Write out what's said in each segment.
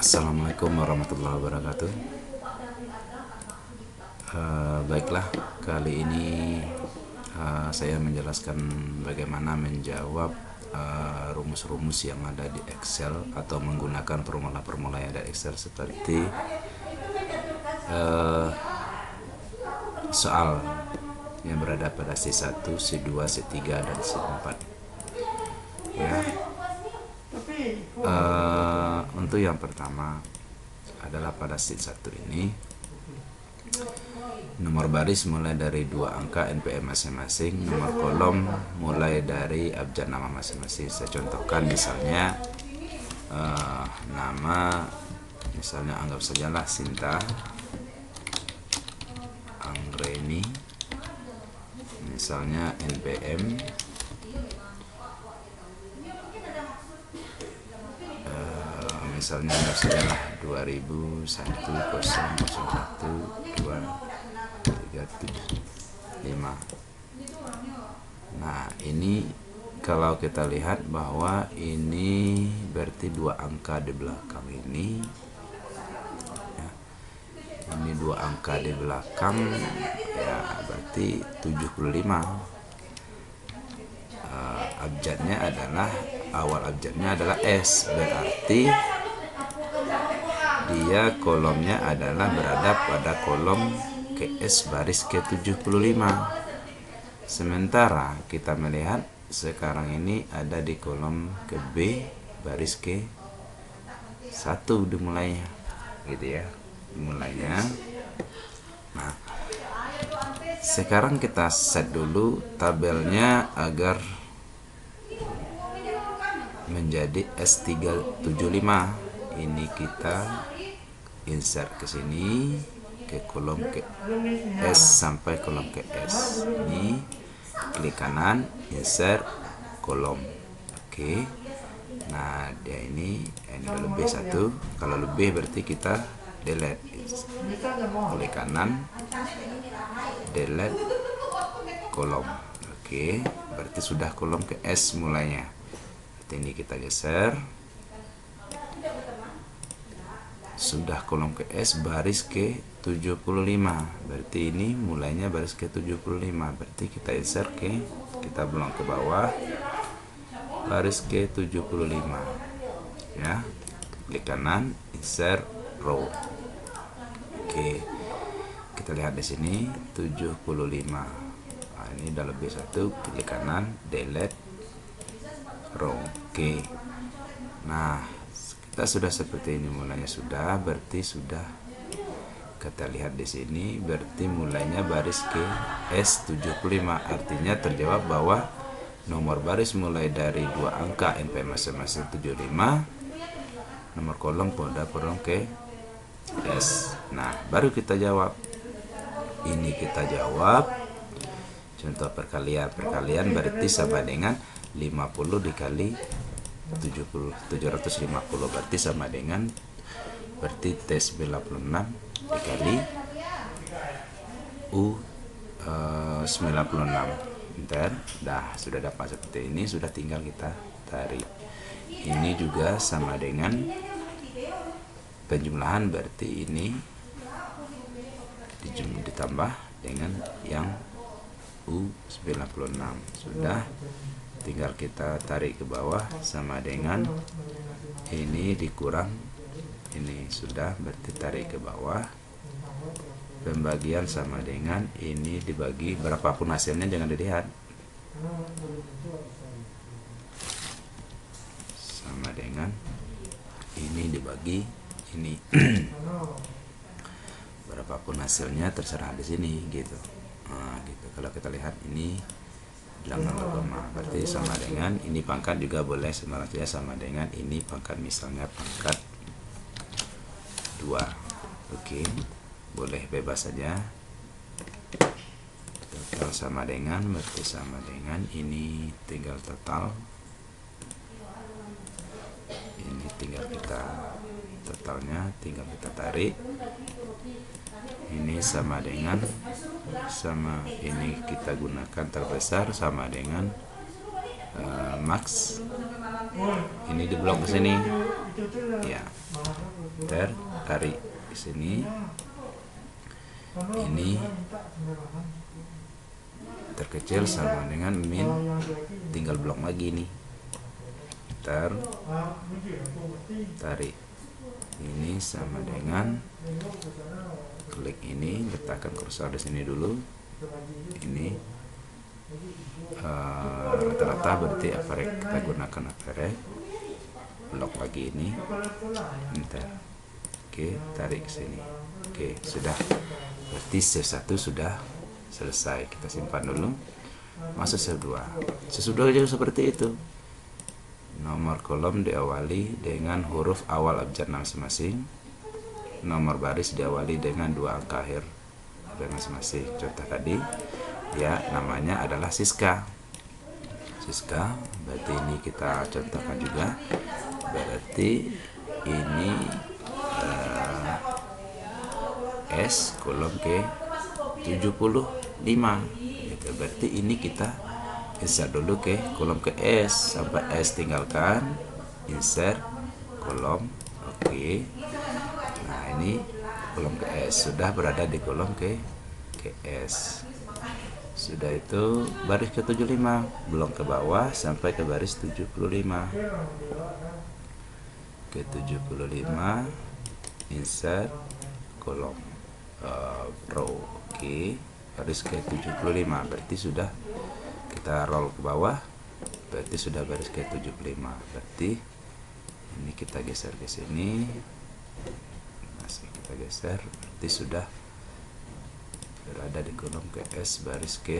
Assalamualaikum warahmatullahi wabarakatuh. Baiklah, kali ini saya menjelaskan bagaimana menjawab rumus-rumus yang ada di Excel atau menggunakan formula-formula yang ada di Excel seperti soal yang berada pada C1, C2, C3, dan C4 ya. Untuk yang pertama adalah pada sheet 1 ini, nomor baris mulai dari 2 angka NPM masing-masing, nomor kolom mulai dari abjad nama masing-masing. Saya contohkan misalnya nama, misalnya anggap sajalah Sinta Anggreni, misalnya NPM misalnya sajalah 2001012375. Nah, ini kalau kita lihat bahwa ini berarti 2 angka di belakang ini ya. Ini 2 angka di belakang ya, berarti 75. Abjadnya adalah, awal abjadnya adalah S, berarti dia kolomnya adalah berada pada kolom KS baris ke-75. Sementara kita melihat sekarang ini ada di kolom ke B baris ke-1 dimulainya, gitu ya, dimulainya. Nah, sekarang kita set dulu tabelnya agar menjadi S375. Ini kita insert ke sini, ke kolom ke S sampai kolom ke S. Ini klik kanan, insert kolom. Oke. Nah, dia ini udah lebih 1. Kalau lebih berarti kita delete. Klik kanan, delete kolom. Oke, berarti sudah kolom ke S mulainya. Berarti ini kita geser, sudah kolom ke S baris ke 75. Berarti ini mulainya baris ke 75. Berarti kita insert kita belang ke bawah baris ke 75 ya. Klik kanan, insert row. Oke. Kita lihat di sini 75. Nah, ini udah lebih 1, klik kanan, delete row. Oke. Nah, kita sudah seperti ini, mulainya sudah, berarti sudah. Kita lihat di sini, berarti mulainya baris ke S75. Artinya terjawab bahwa nomor baris mulai dari 2 angka NPM masing-masing 75, nomor kolom pada kolom ke S. Nah, baru kita jawab. Ini kita jawab contoh perkalian. Perkalian berarti sama dengan 50 dikali 750, berarti sama dengan, berarti T96 dikali U96. Bentar, sudah dapat seperti ini, sudah tinggal kita tarik. Ini juga sama dengan penjumlahan, berarti ini ditambah dengan yang U96. Sudah, tinggal kita tarik ke bawah, sama dengan ini dikurang ini, sudah, berarti tarik ke bawah. Pembagian sama dengan ini dibagi berapapun hasilnya, jangan dilihat, sama dengan ini dibagi ini. Berapapun hasilnya terserah di sini, gitu. Nah, gitu. Kalau kita lihat ini bilangan logama, berarti sama dengan ini pangkat juga boleh sebenarnya, sama dengan ini pangkat, misalnya pangkat 2. Oke, boleh bebas saja. Total sama dengan, berarti sama dengan ini, tinggal total. Ini tinggal kita totalnya, tinggal kita tarik. Ini sama dengan, sama ini kita gunakan terbesar, sama dengan max. Ini di blok ke sini. ya. Tarik di sini. Ini terkecil sama dengan min, tinggal blok lagi nih. Tarik ini sama dengan klik ini, letakkan kursor di sini dulu. Ini rata-rata berarti average, kita gunakan average. Blok lagi ini, oke, tarik ke sini. Oke, sudah. Berarti step 1 sudah selesai. Kita simpan dulu. Masuk step 2. Sesudah juga seperti itu. Nomor kolom diawali dengan huruf awal abjad masing-masing. Nomor baris diawali dengan 2 angka akhir masing-masing. Contoh tadi ya, namanya adalah Siska. Siska, berarti ini kita contohkan juga. Berarti ini S kolom ke 75 gitu. Berarti ini kita insert dulu ke kolom ke S sampai S, tinggalkan insert kolom. Oke. Nah, ini kolom ke S sudah berada di kolom ke S. Sudah itu baris ke 75, belum ke bawah sampai ke baris 75. Ke 75 insert kolom row. Oke, baris ke 75 berarti sudah. Kita roll ke bawah, berarti sudah baris ke 75. Berarti ini kita geser ke sini, masih kita geser, berarti sudah berada di kolom ke S baris ke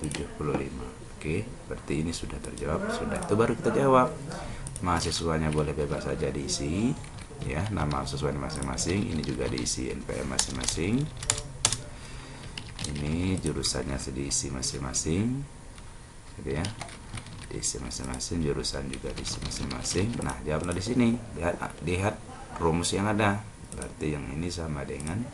75. Oke, berarti ini sudah terjawab. Sudah, itu baru kita jawab. Mahasiswanya boleh bebas saja diisi ya, nama sesuai masing-masing. Ini juga diisi NPM masing-masing. Ini jurusannya diisi masing-masing gitu ya, diisi masing-masing, jurusan juga diisi masing-masing. Nah, jawablah di sini. Lihat rumus yang ada. Berarti yang ini sama dengan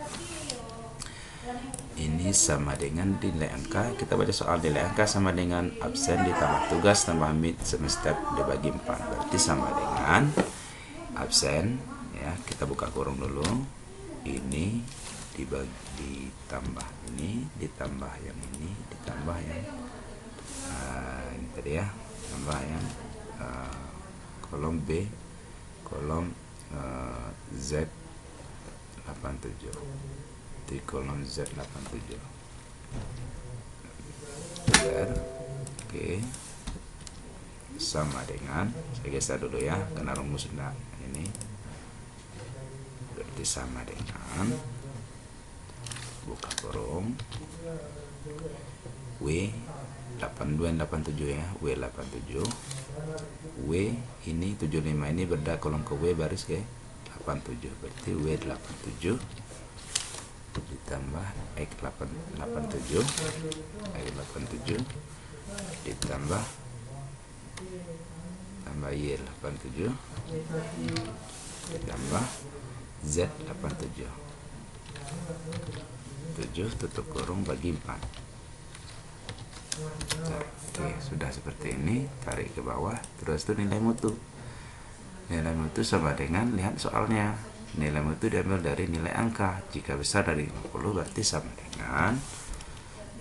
nilai angka. Kita baca soal nilai angka sama dengan absen ditambah tugas tambah mid semester dibagi 4. Berarti sama dengan absen ya. Kita buka kurung dulu. Ini ditambah ini, ditambah yang ini, ditambah yang ini tadi ya, tambah yang kolom B, kolom Z 87 di kolom Z 87. Oke, sama dengan, saya geser dulu ya karena rumus ini. Berarti sama dengan, buka kurung, W 82 87 ya, W 87, W ini 75, ini berada kolom ke W baris ke 87. Berarti W 87 ditambah X 87 ditambah Y 87 ditambah Z 87. 7 tutup kurung bagi 4. Oke, sudah seperti ini. Tarik ke bawah, terus itu nilai mutu. Nilai mutu sama dengan, lihat soalnya, nilai mutu diambil dari nilai angka. Jika besar dari 50 berarti sama dengan,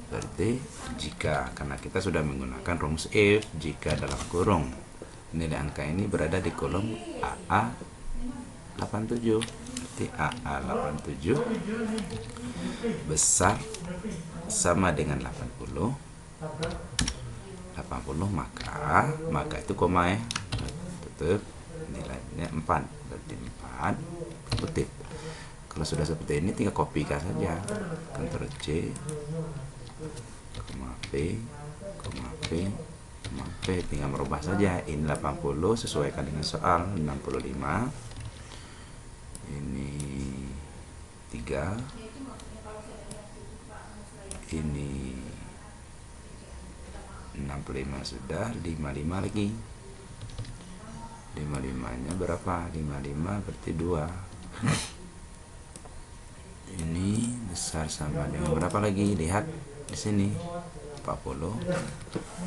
berarti jika, karena kita sudah menggunakan rumus if, jika dalam kurung nilai angka ini berada di kolom AA 87, berarti AA 87 besar sama dengan 80, maka itu koma ya, tutup, nilainya 4, berarti 4 kutip. Kalau sudah seperti ini tinggal kopikan saja, Ctrl C, koma P, tinggal merubah saja. Ini 80 sesuaikan dengan soal. 65 ini 3, ini 65 sudah. 55 lagi, 55 nya berapa? 55 berarti 2. Ini besar sama dengan berapa lagi? Lihat di sini, 40.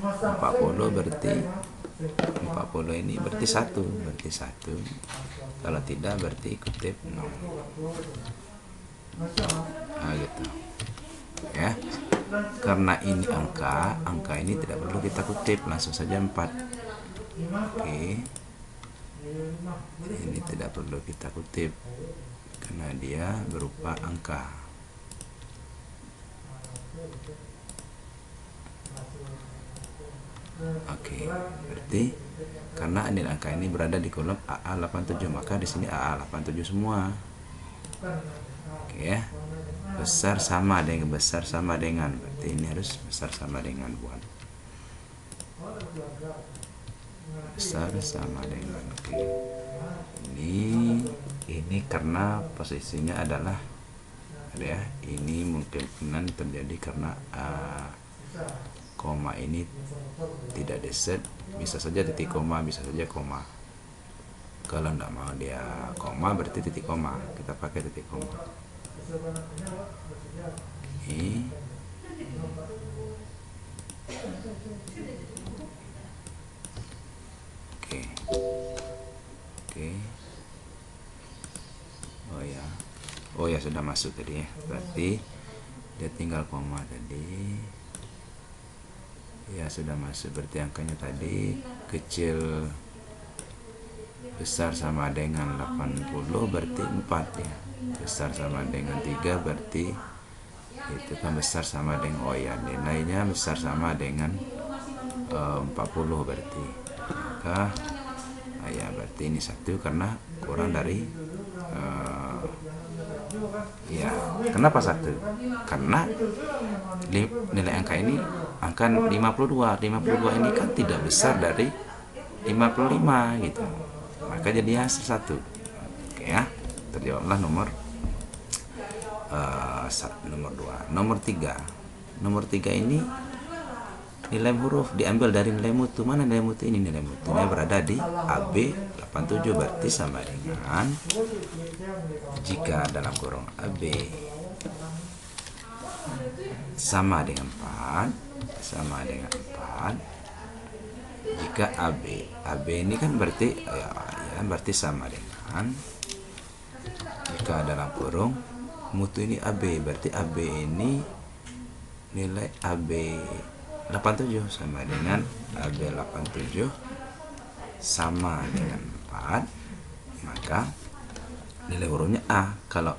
40 berarti 40 ini berarti 1, kalau tidak berarti kutip 0. Nah gitu ya. Karena ini angka ini tidak perlu kita kutip, langsung saja 4. Oke, ini tidak perlu kita kutip karena dia berupa angka. Oke, berarti karena nilai angka ini berada di kolom AA87, maka di sini AA87 semua. Oke ya. Besar sama dengan berarti ini harus besar sama dengan buat besar sama dengan. Oke. Ini karena posisinya adalah ya, ini mungkin terjadi karena koma ini tidak diset, bisa saja titik koma, bisa saja koma. Kalau tidak mau dia koma berarti titik koma, kita pakai titik koma. Ini oke. Oh ya sudah masuk tadi ya, berarti dia tinggal koma tadi ya, sudah masuk. Berarti angkanya tadi kecil besar sama dengan 80 berarti 4 ya, besar sama dengan 3 berarti itu kan besar sama dengan, oh ya nilainya besar sama dengan 40 berarti, maka ya berarti ini 1 karena kurang dari ya. Kenapa 1? Karena nilai angka ini angka 52 ini kan tidak besar dari 55 gitu, maka jadi hasil 1. Oke ya, terjawablah nomor 2. Nomor 3 ini nilai huruf diambil dari nilai mutu. Mana nilai mutu ini? Nilai mutunya berada di AB 87, berarti sama dengan jika dalam kurung AB sama dengan 4, jika AB ini kan berarti ya berarti sama dengan, jika dalam kurung mutu ini AB, berarti AB ini nilai AB 87 sama dengan AB 87 sama dengan 4, maka nilai hurufnya A. Kalau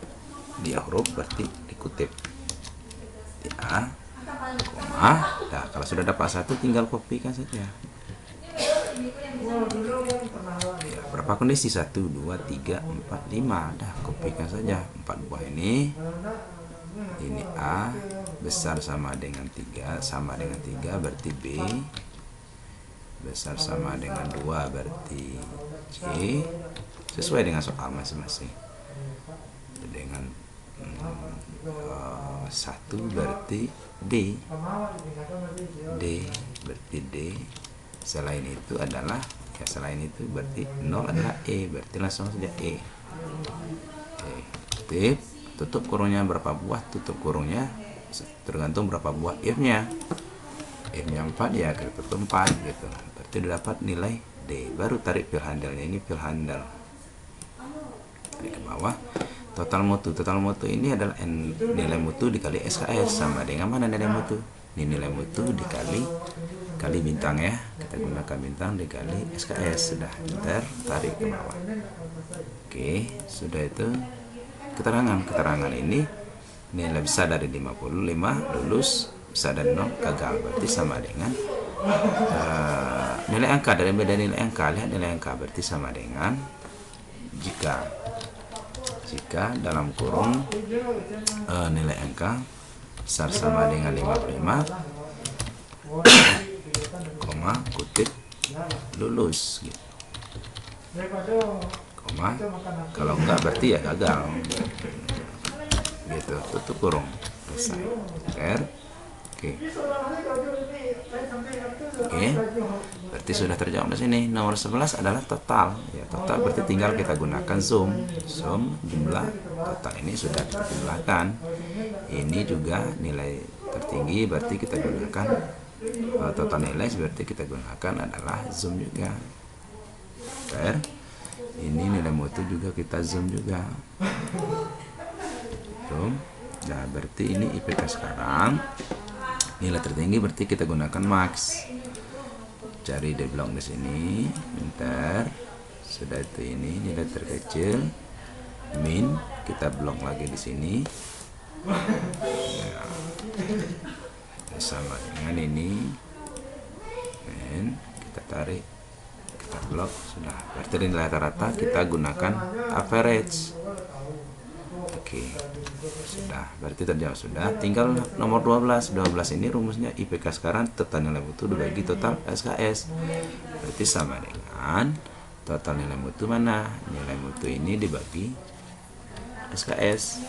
dia huruf berarti dikutip di A, koma. Nah, kalau sudah dapat 1 tinggal kopikan saja. Ya, berapa kondisi? 1, 2, 3, 4, 5. Dah, kopikan saja 4 buah ini A besar sama dengan 3 berarti B, besar sama dengan 2 berarti C, sesuai dengan soal masing-masing. Dengan 1 berarti D berarti D. Selain itu adalah selain itu berarti 0 adalah E, berarti langsung saja E. Tip, tutup kurungnya berapa buah? Tutup kurungnya tergantung berapa buah if-nya. If-nya 4 ya kita tutup 4 gitu. Berarti udah dapat nilai D. Baru tarik fill handle-nya, ini fill handle. Tarik ke bawah. Total mutu ini adalah nilai mutu dikali SKS, sama dengan mana nilai mutu? Ini nilai mutu kali bintang ya. Kita gunakan bintang dikali SKS. Sudah, tarik ke bawah. Oke, sudah itu keterangan ini nilai besar dari 55 lulus, besar dari 0 gagal, berarti sama dengan nilai angka. Dari beda nilai angka, lihat nilai angka berarti sama dengan jika dalam kurung nilai angka besar sama dengan 55 koma kutip lulus gitu. Koma, kalau enggak berarti ya gagal gitu, tutup kurung, selesai. Oke, berarti sudah terjawab di sini. Nomor 11 adalah total ya. Total berarti tinggal kita gunakan zoom jumlah total ini sudah kita jumlahkan. Ini juga nilai tertinggi berarti kita gunakan total nilai, berarti kita gunakan adalah zoom juga. Ini nilai mutu juga kita zoom juga. Zoom. Nah, berarti ini IPK sekarang nilai tertinggi, berarti kita gunakan max. Cari di blok di sini, enter. Sudah itu ini nilai terkecil, min, kita blok lagi di sini. Ya. Sama dengan ini, min, kita tarik, kita blok, sudah. Berarti nilai rata-rata kita gunakan average. Oke, sudah, berarti terjawab sudah. Tinggal nomor 12 ini rumusnya IPK sekarang total nilai mutu dibagi total SKS, berarti sama dengan total nilai mutu mana, nilai mutu ini dibagi SKS.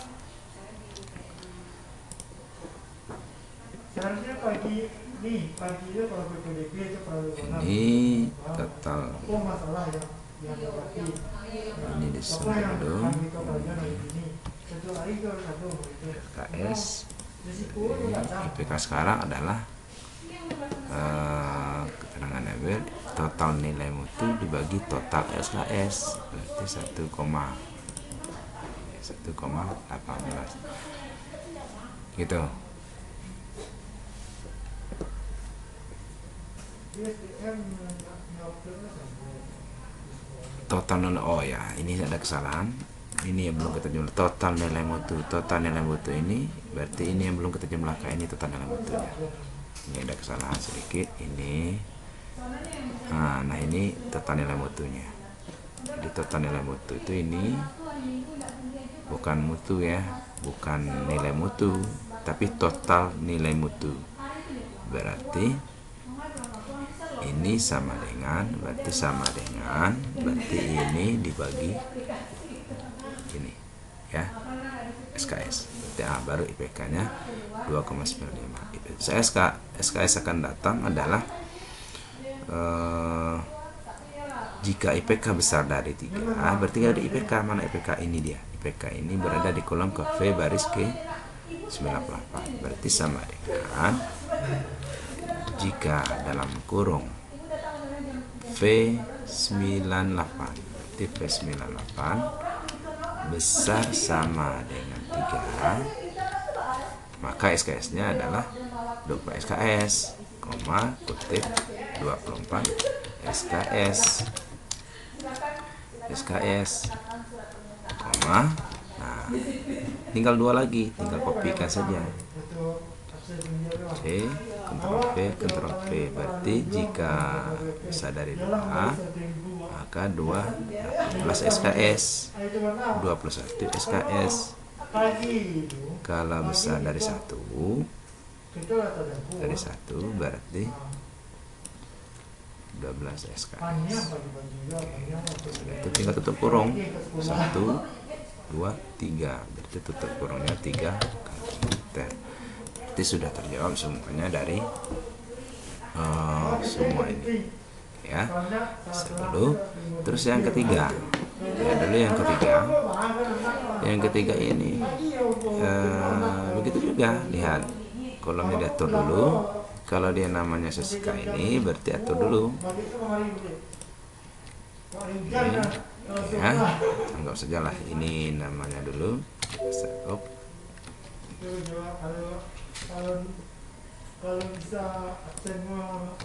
Ini total, ini disebut dulu SKS. IPK sekarang adalah keterangan level total nilai mutu dibagi total SKS, berarti 1,18 gitu. Total nilai, oh ya, ini ada kesalahan. Ini yang belum kita jumlah, total nilai mutu. Total nilai mutu ini berarti ini yang belum kita jumlahkan, ini total nilai mutunya. Ini ada kesalahan sedikit ini. Nah, ini total nilai mutunya. Jadi total nilai mutu itu ini bukan mutu ya, bukan nilai mutu, tapi total nilai mutu. Berarti ini sama dengan, berarti ini dibagi ini ya, SKS. Berarti baru IPK nya 2,95. SKS akan datang adalah jika IPK besar dari 3, berarti ada IPK mana, IPK ini dia, IPK ini berada di kolom ke V baris ke 98, berarti sama dengan jika dalam kurung V98, berarti V98 besar sama dengan 3, maka SKS-nya adalah 20 SKS, kutip 24 SKS, nah tinggal 2 lagi, tinggal kopikan saja. C, Ctrl V, berarti jika bisa dari 2, maka 18 SKS, 21 SKS. Kalau besar dari 1, berarti 12 SKS. Sudah, itu tinggal tutup kurung 1, 2, 3, berarti tutup kurungnya 3 kali. Berarti sudah terjawab semuanya dari semua ini ya. Dulu, terus yang ketiga yang ketiga ini begitu juga, lihat kolomnya diatur dulu. Kalau dia namanya Siska ini berarti atur dulu ini, ya, anggap sajalah ini namanya dulu. Kalau bisa semua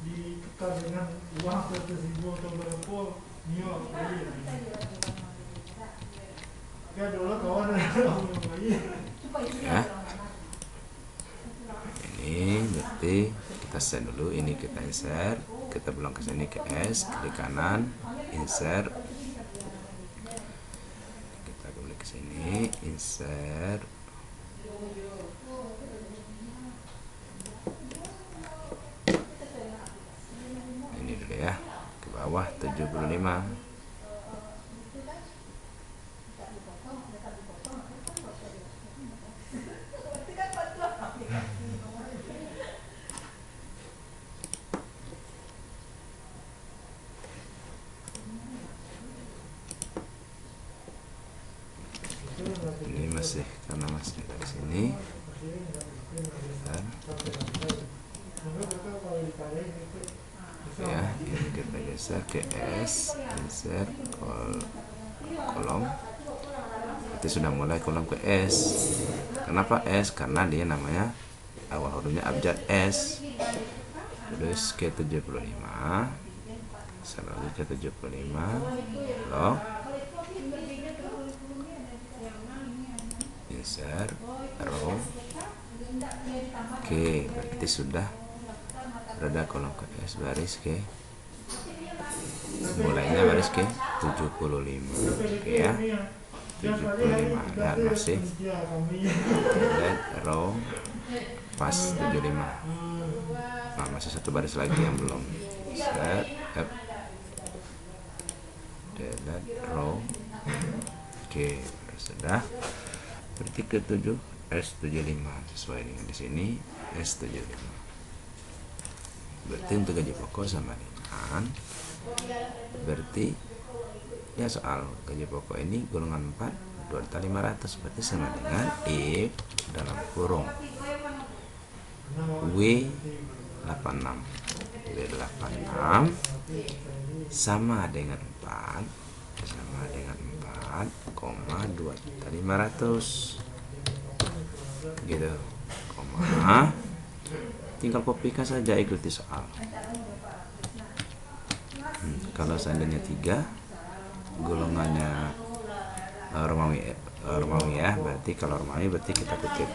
ditekan dengan uang 100.000 atau berapa, nio ya dulu kawan ya. Ini berarti kita set dulu, ini kita insert, kita belum ke sini ke S, klik kanan, insert, kita kembali ke sini, insert, ini dulu ya, ke bawah 75. Ini masih karena masih dari sini. Ya, ini kita geser ke S, insert kolom. Berarti sudah mulai kolom ke S. Kenapa S? Karena dia namanya awal hurufnya abjad S. Terus ke 75, selanjutnya 75, lock, insert, row. Oke, berarti sudah berada kolom ke S, baris ke mulainya baris ke 75. Oke ya, 75 ya, masih dan row pas 75. Nah, masih satu baris lagi yang belum. Set up delete row. Oke, sudah. Berarti ke 7 S75 sesuai dengan di sini S75. Berarti untuk gaji pokok sama dengan, berarti ya soal gaji pokok ini golongan 4 2.500, berarti sama dengan if dalam kurung W86 sama dengan 4 2.500 gitu, koma, tinggal kopikan saja, ikuti soal. Kalau seandainya 3 golongannya Romawi ya, berarti kalau Romawi berarti kita kutip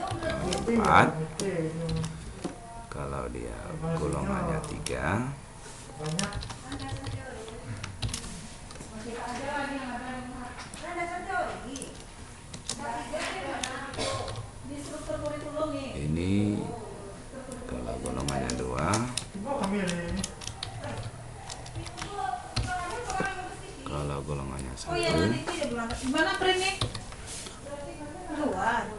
4. Kalau dia golongannya 3, ini kalau golongannya 2, kalau golongannya 1, gimana printnya? Keluar.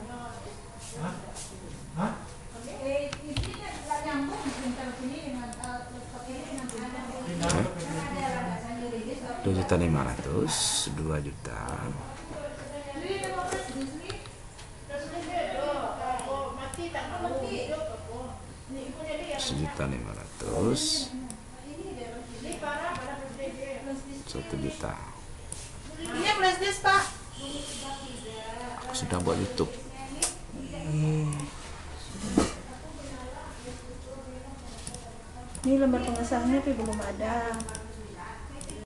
Hah? $2.500.000, 2 juta. $1.500.000, 1 juta. Ini flash disk, Pak. Sudah buat YouTube. Ini lembar pengesahannya tapi belum ada.